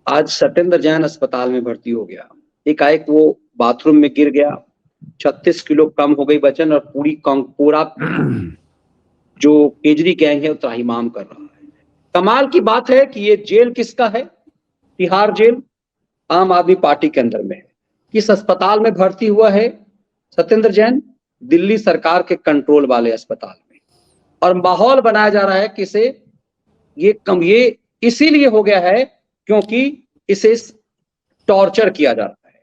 आज सत्येंद्र जैन अस्पताल में भर्ती हो गया। एकाएक वो बाथरूम में गिर गया, 36 किलो कम हो गई वजन और पूरा जो केजरी गैंग है वो त्राहिमाम कर रहा है। कमाल की बात है कि ये जेल किसका है? तिहाड़ जेल आम आदमी पार्टी के अंदर में है। किस अस्पताल में भर्ती हुआ है सत्येंद्र जैन? दिल्ली सरकार के कंट्रोल वाले अस्पताल में। और माहौल बनाया जा रहा है कि ये इसीलिए हो गया है क्योंकि इसे टॉर्चर किया जा रहा है।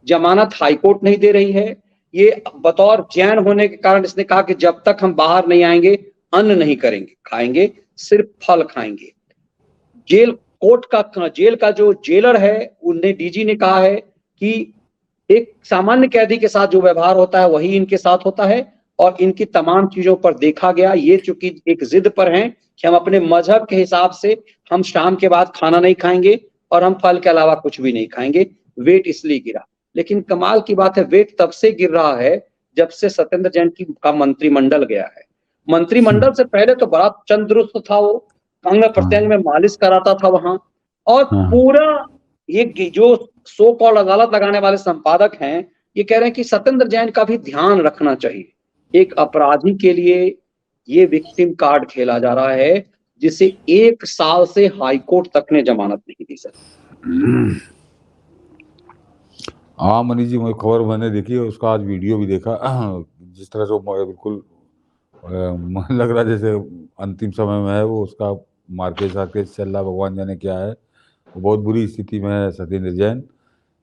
जमानत हाईकोर्ट नहीं दे रही है। ये बतौर जैन होने के कारण इसने कहा कि जब तक हम बाहर नहीं आएंगे अन्न नहीं खाएंगे, सिर्फ फल खाएंगे। जेल का जो जेलर है उन्हें डीजी ने कहा है कि एक सामान्य कैदी के साथ जो व्यवहार होता है वही इनके साथ होता है और इनकी तमाम चीजों पर देखा गया। ये चूंकि एक जिद पर हैं कि हम अपने मजहब के हिसाब से हम शाम के बाद खाना नहीं खाएंगे और हम फल के अलावा कुछ भी नहीं खाएंगे, वेट इसलिए गिरा। लेकिन कमाल की बात है, वेट तब से गिर रहा है जब से सत्येंद्र जैन का मंत्रिमंडल गया है। मंत्रिमंडल से पहले तो बड़ा चंद्रुस्त था, वो कांग्रेस प्रत्याशी में मालिश कराता था वहां। और पूरा ये जो सो कॉल्ड अदालत लगाने वाले संपादक हैं ये कह रहे हैं कि सत्येंद्र जैन का भी ध्यान रखना चाहिए। एक अपराधी के लिए ये विक्टिम कार्ड खेला जा रहा है जिसे 1 साल से हाईकोर्ट तक ने जमानत नहीं दी सर। हाँ मनीष जी, खबर मैंने देखी, उसका आज वीडियो भी देखा। जिस तरह से बिल्कुल लग रहा जैसे अंतिम समय में है, वो उसका मार्केट चल रहा, भगवान जाने क्या है। बहुत बुरी स्थिति में है सत्येंद्र जैन।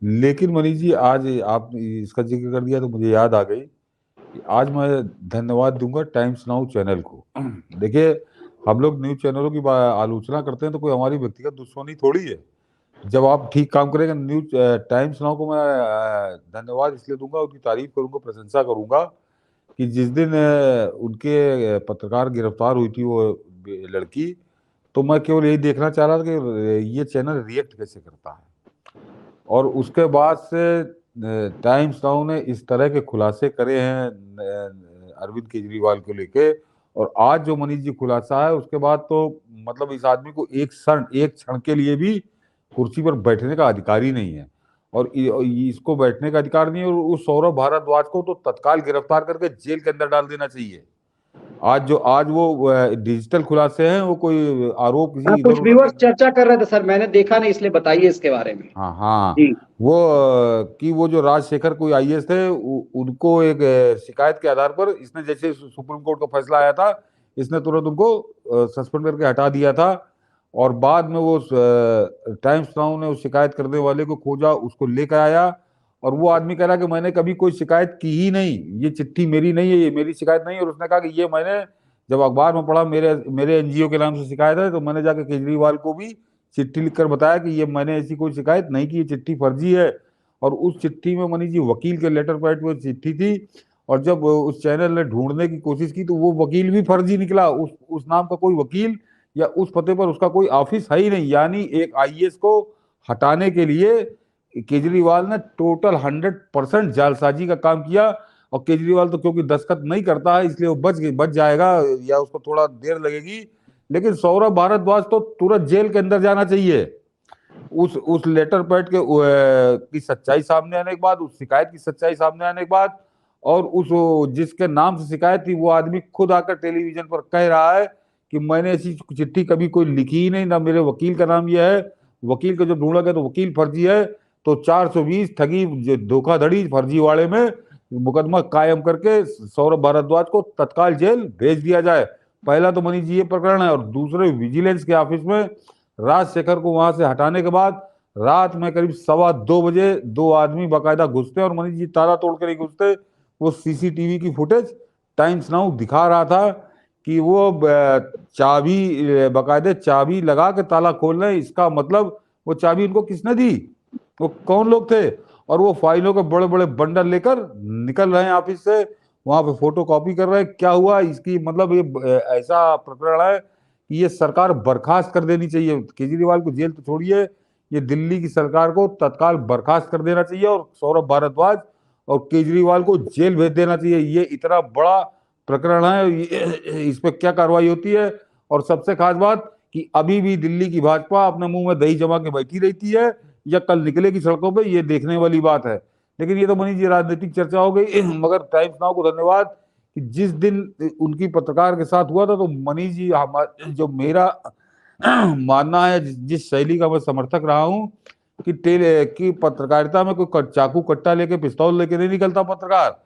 लेकिन मनीष जी, आज आप इसका जिक्र कर दिया तो मुझे याद आ गई कि आज मैं धन्यवाद दूंगा टाइम्स नाउ चैनल को। देखिए, हम लोग न्यूज चैनलों की आलोचना करते हैं तो कोई हमारी व्यक्तिगत दुश्मनी थोड़ी है। जब आप ठीक काम करेंगे, न्यूज टाइम्स नाउ को मैं धन्यवाद इसलिए दूंगा, उनकी तारीफ करूंगा, प्रशंसा करूंगा कि जिस दिन उनके पत्रकार गिरफ्तार हुई थी वो लड़की, तो मैं केवल यही देखना चाह रहा था कि ये चैनल रिएक्ट कैसे करता है। और उसके बाद से टाइम्स नाउ ने इस तरह के खुलासे करे हैं अरविंद केजरीवाल को लेके, और आज जो मनीष जी खुलासा है उसके बाद तो मतलब इस आदमी को एक क्षण के लिए भी कुर्सी पर बैठने का अधिकार ही नहीं है, और इसको बैठने का अधिकार नहीं है। और उस सौरभ भारद्वाज को तो तत्काल गिरफ्तार करके जेल के अंदर डाल देना चाहिए। आज वो डिजिटल खुलासे हैं, वो कोई आरोप किसी कुछ व्यूअर्स चर्चा कर रहे थे सर, मैंने देखा नहीं, इसलिए बताइए इसके बारे में। हाँ वो जो राजशेखर कोई आईएएस थे, उनको एक शिकायत के आधार पर इसने, जैसे सुप्रीम कोर्ट का फैसला आया था, इसने तुरंत उनको सस्पेंड करके हटा दिया था। और बाद में वो टाइम्स नाउ ने उस शिकायत करने वाले को खोजा, उसको लेकर आया, और वो आदमी कह रहा कि मैंने कभी कोई शिकायत की ही नहीं, ये चिट्ठी मेरी नहीं है, ये मेरी शिकायत नहीं है। और उसने कहा कि ये मैंने जब अखबार में पढ़ा, मेरे एनजीओ के नाम से शिकायत है, तो मैंने जाके केजरीवाल को भी चिट्ठी लिखकर बताया कि ये मैंने ऐसी कोई शिकायत नहीं की, ये चिट्ठी फर्जी है। और उस चिट्ठी में मनीष जी वकील के लेटर पैड पे चिट्ठी थी, और जब उस चैनल ने ढूंढने की कोशिश की तो वो वकील भी फर्जी निकला। उस नाम का कोई वकील या उस पते पर उसका कोई ऑफिस है ही नहीं। यानी एक आईएएस को हटाने के लिए केजरीवाल ने टोटल 100% जालसाजी का काम किया। और केजरीवाल तो क्योंकि दस्तखत नहीं करता है इसलिए वो बच जाएगा, या उसको थोड़ा देर लगेगी। लेकिन सौरभ भारद्वाज तो तुरंत जेल के अंदर जाना चाहिए। उस लेटर पैड की सच्चाई सामने आने के बाद, उस शिकायत की सच्चाई सामने आने के बाद, और उस जिसके नाम से शिकायत थी वो आदमी खुद आकर टेलीविजन पर कह रहा है कि मैंने ऐसी चिट्ठी कभी कोई लिखी ही नहीं, ना मेरे वकील का नाम यह है, वकील को जब ढूंढा गया तो वकील फर्जी है। तो 420 ठगी धोखाधड़ी फर्जीवाड़े में मुकदमा कायम करके सौरभ भारद्वाज को तत्काल जेल भेज दिया जाए। पहला तो मनीष जी ये प्रकरण है। और दूसरे, विजिलेंस के ऑफिस में राजशेखर को वहां से हटाने के बाद रात में करीब 2:15 बजे 2 आदमी बाकायदा घुसते, और मनीष जी ताला तोड़ कर ही घुसते। वो सीसीटीवी की फुटेज टाइम्स नाउ दिखा रहा था कि वो बाकायदे चाबी लगा के ताला खोल रहे हैं। इसका मतलब वो चाबी उनको किसने दी, वो कौन लोग थे। और वो फाइलों के बड़े बड़े बंडल लेकर निकल रहे हैं ऑफिस से, वहां पे फोटो कॉपी कर रहे हैं। क्या हुआ इसकी मतलब, ये ऐसा प्रकरण है कि ये सरकार बर्खास्त कर देनी चाहिए। केजरीवाल को जेल तो छोड़िए, ये दिल्ली की सरकार को तत्काल बर्खास्त कर देना चाहिए, और सौरभ भारद्वाज और केजरीवाल को जेल भेज देना चाहिए। ये इतना बड़ा प्रकरण है, इस पर क्या कार्रवाई होती है। और सबसे खास बात कि अभी भी दिल्ली की भाजपा अपने मुंह में दही जमा के बैठी रहती है या कल निकलेगी सड़कों पे, ये देखने वाली बात है। लेकिन ये तो मनीष जी राजनीतिक चर्चा हो गई। मगर टाइम्स नाउ को धन्यवाद कि जिस दिन उनकी पत्रकार के साथ हुआ था, तो मनीष जी जो मेरा मानना है, जिस शैली का मैं समर्थक रहा हूं कि पत्रकारिता में कोई चाकू कट्टा लेके पिस्तौल लेके नहीं निकलता पत्रकार,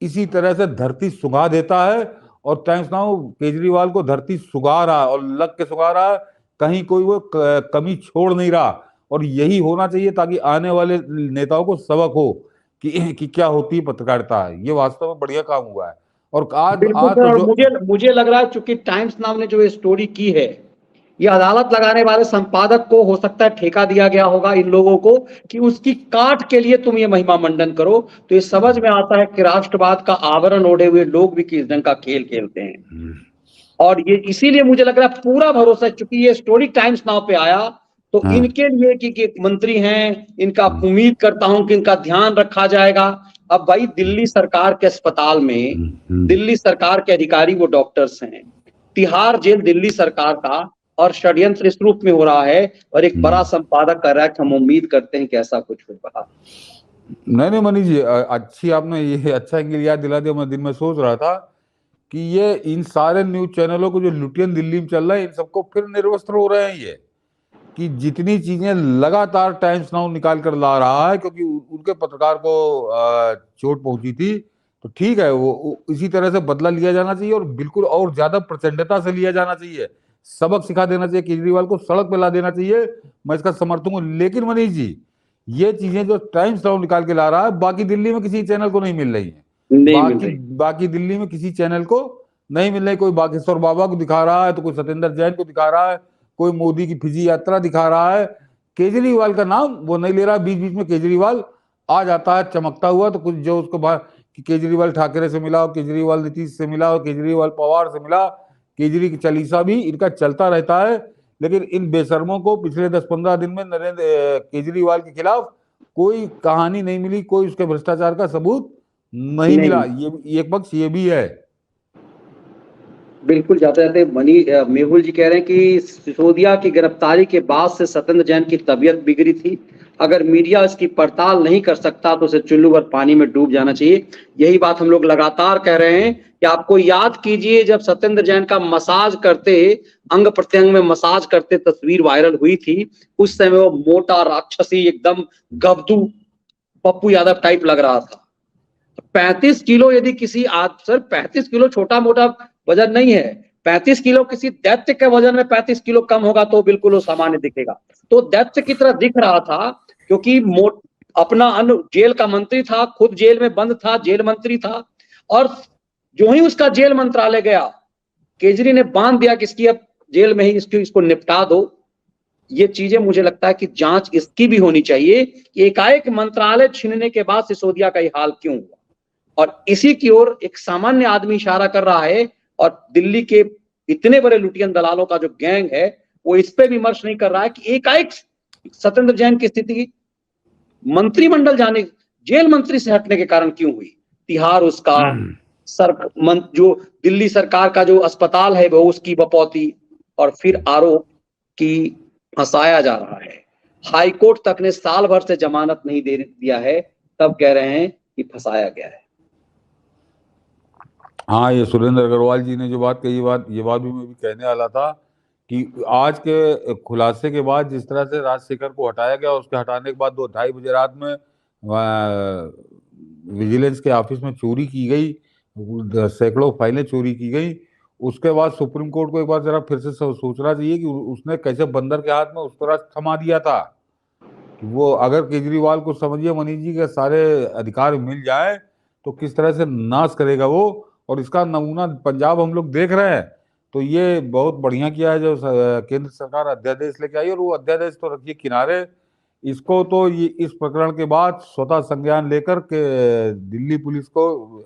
इसी तरह से धरती सुगा देता है। और टाइम्स नाउ केजरीवाल को धरती सुगा रहा है और लग के सुगा रहा है, कहीं कोई वो कमी छोड़ नहीं रहा। और यही होना चाहिए ताकि आने वाले नेताओं को सबक हो कि क्या होती है पत्रकारिता। ये वास्तव में बढ़िया काम हुआ है। और आज बिल्कुल आज सर, तो और जो मुझे लग रहा है चूंकि टाइम्स नाउ ने जो ये स्टोरी की है, ये अदालत लगाने वाले संपादक को हो सकता है ठेका दिया गया होगा इन लोगों को कि उसकी काट के लिए तुम ये महिमा मंडन करो। तो ये समझ में आता है कि राष्ट्रवाद का आवरण ओढ़े हुए लोग भी किस ढंग का खेल खेलते हैं। और ये इसीलिए मुझे लग रहा है पूरा भरोसा, चूंकि ये स्टोरी टाइम्स नाउ पे आया, तो इनके लिए कि एक मंत्री हैं, इनका उम्मीद करता हूं कि इनका ध्यान रखा जाएगा। अब भाई दिल्ली सरकार के अस्पताल में दिल्ली सरकार के अधिकारी वो डॉक्टर्स हैं, तिहाड़ जेल दिल्ली सरकार का, और षड्यंत्र इस रूप में हो रहा है और एक बड़ा संपादक कर रहा है कि हम उम्मीद करते हैं कि ऐसा कुछ होगा। नहीं मनीष जी, अच्छी आपने ये अच्छा एंगल याद दिला दिया। मैं दिन में सोच रहा था कि ये इन सारे न्यूज चैनलों को जो लुटियन दिल्ली में चल रहा है, इन सबको फिर निर्वस्त्र हो रहे हैं ये, कि जितनी चीजें लगातार टाइम्स नाउ निकाल कर ला रहा है, क्योंकि उनके पत्रकार को चोट पहुंची थी। तो ठीक है, वो इसी तरह से बदला लिया जाना चाहिए और बिल्कुल और ज्यादा प्रचंडता से लिया जाना चाहिए। सबक सिखा देना चाहिए, केजरीवाल को सड़क पे ला देना चाहिए। मैं इसका समर्थक हूँ। लेकिन मनीष जी, ये चीजें जो टाइम्स नाउ निकाल के ला रहा है, बाकी दिल्ली में किसी चैनल को नहीं मिल रही है। बाकी दिल्ली में किसी चैनल को नहीं मिल रही। कोई बागेश्वर बाबा को दिखा रहा है, तो कोई सत्येंद्र जैन को दिखा रहा है, कोई मोदी की फिजी यात्रा दिखा रहा है। केजरीवाल का नाम वो नहीं ले रहा। बीच बीच में केजरीवाल आ जाता है चमकता हुआ, तो कुछ जो उसको कि केजरीवाल ठाकरे से मिला, केजरीवाल नीतीश से मिला, केजरीवाल पवार से मिला, केजरी की चालीसा भी इनका चलता रहता है। लेकिन इन बेशर्मों को पिछले 10-15 दिन में नरेंद्र केजरीवाल के खिलाफ कोई कहानी नहीं मिली, कोई उसके भ्रष्टाचार का सबूत नहीं मिला। ये एक पक्ष ये भी है। बिल्कुल, जाते जाते मेहुल जी कह रहे हैं कि सिसोदिया की गिरफ्तारी के बाद से सत्येंद्र जैन की तबीयत बिगड़ी थी। अगर मीडिया इसकी पड़ताल नहीं कर सकता तो उसे चुल्लू भर पानी में डूब जाना चाहिए। यही बात हम लोग लगातार कह रहे हैं कि आपको याद कीजिए, जब सत्येंद्र जैन का मसाज करते, अंग प्रत्यंग में मसाज करते तस्वीर वायरल हुई थी, उस समय वो मोटा राक्षसी एकदम गबदू पप्पू यादव टाइप लग रहा था। 35 किलो यदि किसी सर 35 किलो छोटा मोटा वजन नहीं है। 35 किलो किसी दैत्य के वजन में 35 किलो कम होगा तो बिल्कुल वो सामान्य दिखेगा। तो दैत्य की तरह दिख रहा था, क्योंकि अपना जेल का मंत्री था, खुद जेल में बंद था, जेल मंत्री था। और जो ही उसका जेल मंत्रालय गया, केजरी ने बांध दिया कि इसकी अब जेल में ही इसको निपटा दो। ये चीजें मुझे लगता है कि जांच इसकी भी होनी चाहिए कि एकाएक मंत्रालय छीनने के बाद सिसोदिया का ये हाल क्यों हुआ। और इसी की ओर एक सामान्य आदमी इशारा कर रहा है, और दिल्ली के इतने बड़े लुटियन दलालों का जो गैंग है वो इस पे विमर्श नहीं कर रहा है कि एकाएक सत्येंद्र जैन की स्थिति मंत्रिमंडल जाने, जेल मंत्री से हटने के कारण क्यों हुई। तिहाड़ उसका जो दिल्ली सरकार का जो अस्पताल है वो उसकी बपौती, और फिर आरोप की फंसाया जा रहा है। हाईकोर्ट तक ने साल भर से जमानत नहीं दे दिया है, तब कह रहे हैं कि फंसाया गया है। हाँ, ये सुरेंद्र अग्रवाल जी ने जो बात कही, ये बात भी मैं भी कहने वाला था कि आज के खुलासे के बाद जिस तरह से राजशेखर को हटाया गया, उसके हटाने के बाद 2-2:30 बजे रात में विजिलेंस के ऑफिस में चोरी की गई, सैकड़ों फाइलें चोरी की गई। उसके बाद सुप्रीम कोर्ट को एक बार जरा फिर से सोचना चाहिए कि उसने कैसे बंदर के हाथ में उस तरह थमा दिया था कि वो, अगर केजरीवाल को समझिए मनीष जी के सारे अधिकार मिल जाए तो किस तरह से नाश करेगा वो। और इसका नमूना पंजाब हम लोग देख रहे हैं। तो ये बहुत बढ़िया किया है जो केंद्र सरकार अध्यादेश लेके आई। और वो अध्यादेश तो रखिए किनारे, इसको तो ये इस प्रकरण के बाद स्वतः संज्ञान लेकर के दिल्ली पुलिस को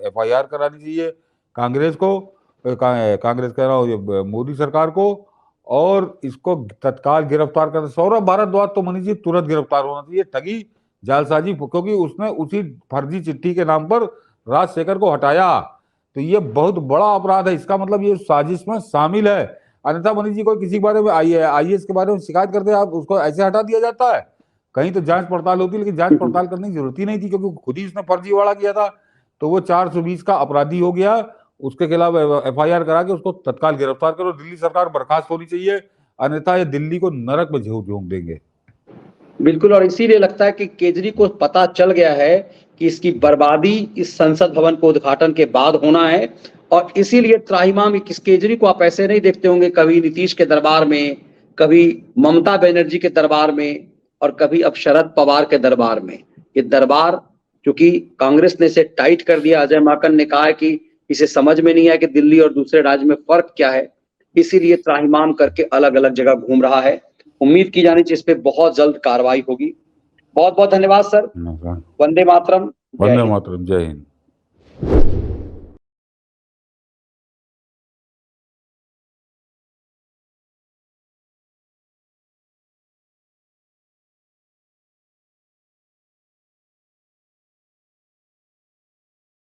FIR करानी चाहिए, कांग्रेस को, कांग्रेस कह रहा हूँ, मोदी सरकार को, और इसको तत्काल गिरफ्तार करना। सौरभ भारद्वाज तो मनीष जी तुरंत गिरफ्तार होना चाहिए, ठगी जालसाजी, क्योंकि उसने उसी फर्जी चिट्ठी के नाम पर राजशेखर को हटाया। तो ये बहुत बड़ा अपराध है। इसका मतलब ये साजिश में शामिल है। अन्यथा मनीष जी, कोई किसी के बारे में आईएएस के बारे में शिकायत करते आप उसको ऐसे हटा दिया जाता है? कहीं तो जांच पड़ताल होती है, लेकिन जांच पड़ताल करने की जरूरत ही नहीं थी, क्योंकि खुद ही उसने फर्जीवाड़ा किया था। तो वो 420 का अपराधी हो गया, उसके खिलाफ एफआईआर करा के उसको तत्काल गिरफ्तार करो। दिल्ली सरकार बर्खास्त होनी चाहिए, अन्यथा ये दिल्ली को नरक में झोंक देंगे। बिल्कुल, और इसीलिए लगता है कि केजरी को पता चल गया है कि इसकी बर्बादी इस संसद भवन को उद्घाटन के बाद होना है, और इसीलिए त्राहिमाम इस केजरी को आप ऐसे नहीं देखते होंगे कभी नीतीश के दरबार में, कभी ममता बनर्जी के दरबार में, और कभी अब शरद पवार के दरबार में। ये दरबार, क्योंकि कांग्रेस ने इसे टाइट कर दिया, अजय माकन ने कहा है कि इसे समझ में नहीं आया कि दिल्ली और दूसरे राज्य में फर्क क्या है, इसीलिए त्राहिमाम करके अलग अलग जगह घूम रहा है। उम्मीद की जानी चाहिए इस पे बहुत जल्द कार्रवाई होगी। बहुत बहुत धन्यवाद सर। वंदे मातरम। वंदे मातरम, जय हिंद।